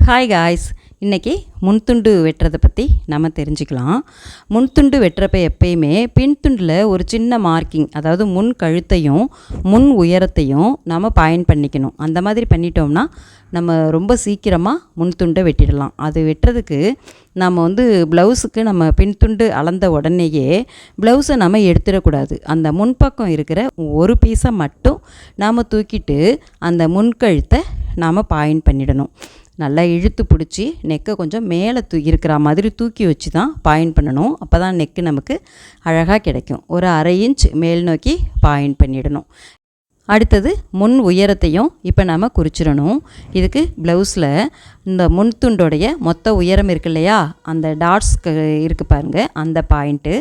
Hi guys, இன்றைக்கி முன்துண்டு வெட்டுறதை பற்றி நம்ம தெரிஞ்சுக்கலாம். முன்துண்டு வெட்டுறப்ப எப்பயுமே பின்துண்டில் ஒரு சின்ன மார்க்கிங், அதாவது முன் கழுத்தையும் முன் உயரத்தையும் நம்ம பாயிண்ட் பண்ணிக்கணும். அந்த மாதிரி பண்ணிட்டோம்னா நம்ம ரொம்ப சீக்கிரமாக முன்துண்டை வெட்டிடலாம். அது வெட்டுறதுக்கு நம்ம ப்ளவுஸுக்கு நம்ம பின்துண்டு அளந்த உடனேயே ப்ளவுஸை நம்ம எடுத்துடக்கூடாது. அந்த முன்பக்கம் இருக்கிற ஒரு பீஸை மட்டும் நாம் தூக்கிட்டு அந்த முன்கழுத்தை நாம் பாயிண்ட் பண்ணிடணும். நல்லா இழுத்து பிடிச்சி நெக்கை கொஞ்சம் மேலே இருக்கிற மாதிரி தூக்கி வச்சு தான் பாயிண்ட் பண்ணணும். அப்போ தான் நெக்கு நமக்கு அழகாக கிடைக்கும். ஒரு 1/2 இன்ச் மேல் நோக்கி பாயிண்ட் பண்ணிடணும். அடுத்தது முன் உயரத்தையும் இப்போ நாம் குறிச்சிடணும். இதுக்கு ப்ளவுஸில் இந்த முன் துண்டோடைய மொத்த உயரம் இருக்கு இல்லையா, அந்த டாட்ஸ் இருக்குது பாருங்கள், அந்த பாயிண்ட்டு,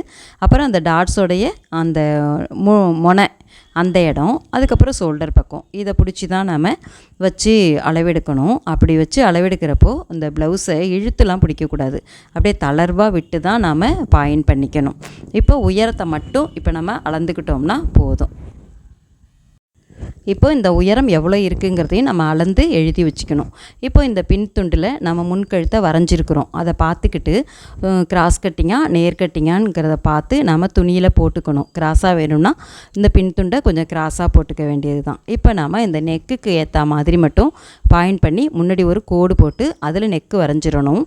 அப்புறம் அந்த டாட்ஸோடைய அந்த மொனை அந்த இடம், அதுக்கப்புறம் ஷோல்டர் பக்கம், இதை பிடிச்சி தான் நம்ம வச்சு அளவெடுக்கணும். அப்படி வச்சு அளவெடுக்கிறப்போ இந்த ப்ளவுஸை இழுத்துலாம் பிடிக்கக்கூடாது, அப்படியே தளர்வாக விட்டு தான் நாம் பாயிண்ட் பண்ணிக்கணும். இப்போ உயரத்தை மட்டும் இப்போ நம்ம அளந்துக்கிட்டோம்னா போதும். இப்போ இந்த உயரம் எவ்வளோ இருக்குங்கிறதையும் நம்ம அளந்து எழுதி வச்சுக்கணும். இப்போ இந்த பின் துண்டில் நம்ம முன்கழுத்தை வரைஞ்சிருக்கிறோம். அதை பார்த்துக்கிட்டு கிராஸ் கட்டிங்காக நேர் கட்டிங்காங்கிறத பார்த்து நம்ம துணியில் போட்டுக்கணும். கிராஸாக வேணும்னா இந்த பின் துண்டை கொஞ்சம் கிராஸாக போட்டுக்க வேண்டியது தான். இப்போ நம்ம இந்த நெக்குக்கு ஏற்ற மாதிரி மட்டும் பாயிண்ட் பண்ணி முன்னாடி ஒரு கோடு போட்டு அதில் நெக்கு வரைஞ்சிடணும்.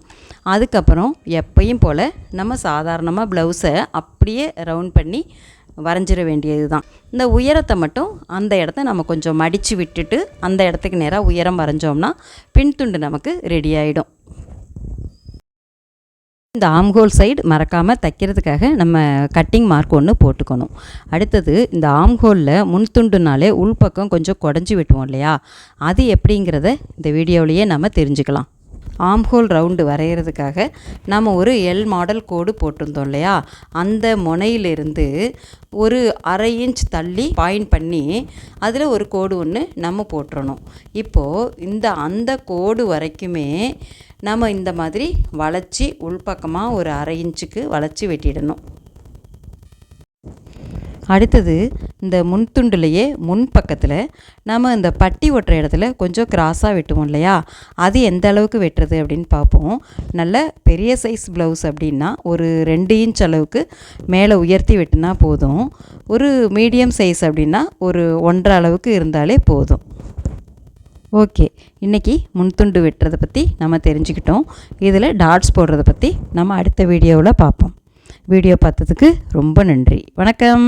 அதுக்கப்புறம் எப்பயும் போல் நம்ம சாதாரணமாக ப்ளவுஸை அப்படியே ரவுண்ட் பண்ணி வரைஞ்சிட வேண்டியது தான். இந்த உயரத்தை மட்டும் அந்த இடத்த நம்ம கொஞ்சம் மடித்து விட்டுட்டு அந்த இடத்துக்கு நேராக உயரம் வரைஞ்சோம்னா பின்துண்டு நமக்கு ரெடி ஆகிடும். இந்த ஆம்ஹோல் சைடு மறக்காமல் தைக்கிறதுக்காக நம்ம கட்டிங் மார்க் ஒன்று போட்டுக்கணும். அடுத்தது இந்த ஆம்ஹோலில் முன்துண்டுனாலே உள்பக்கம் கொஞ்சம் குடஞ்சி விட்டுவோம் இல்லையா, அது எப்படிங்கிறத இந்த வீடியோவிலேயே நம்ம தெரிஞ்சுக்கலாம். ஆம்ஹோல் ரவுண்டு வரைகிறதுக்காக நம்ம ஒரு எல் மாடல் கோடு போட்டிருந்தோம் இல்லையா, அந்த முனையிலிருந்து ஒரு 1/2 இன்ச் தள்ளி பாயிண்ட் பண்ணி அதில் ஒரு கோடு ஒன்று நம்ம போட்டுறணும். இப்போது அந்த கோடு வரைக்குமே நம்ம இந்த மாதிரி வளைச்சி உள்பக்கமாக ஒரு 1/2 இன்ச்சுக்கு வளைச்சி வெட்டிடணும். அடுத்தது இந்த முன்துண்டுலையே முன் பக்கத்தில் நம்ம இந்த பட்டி ஒட்டுற இடத்துல கொஞ்சம் கிராஸாக வெட்டுவோம் இல்லையா, அது எந்த அளவுக்கு வெட்டுறது அப்படின்னு பார்ப்போம். நல்ல பெரிய சைஸ் ப்ளவுஸ் அப்படின்னா ஒரு 2 இன்ச் அளவுக்கு மேலே உயர்த்தி வெட்டினா போதும். ஒரு மீடியம் சைஸ் அப்படின்னா ஒரு 1.5 அளவுக்கு இருந்தாலே போதும். ஓகே, இன்றைக்கி முன்துண்டு வெட்டுறதை பற்றி நம்ம தெரிஞ்சுக்கிட்டோம். இதில் டாட்ஸ் போடுறதை பற்றி நம்ம அடுத்த வீடியோவில் பார்ப்போம். வீடியோ பார்த்ததுக்கு ரொம்ப நன்றி. வணக்கம்.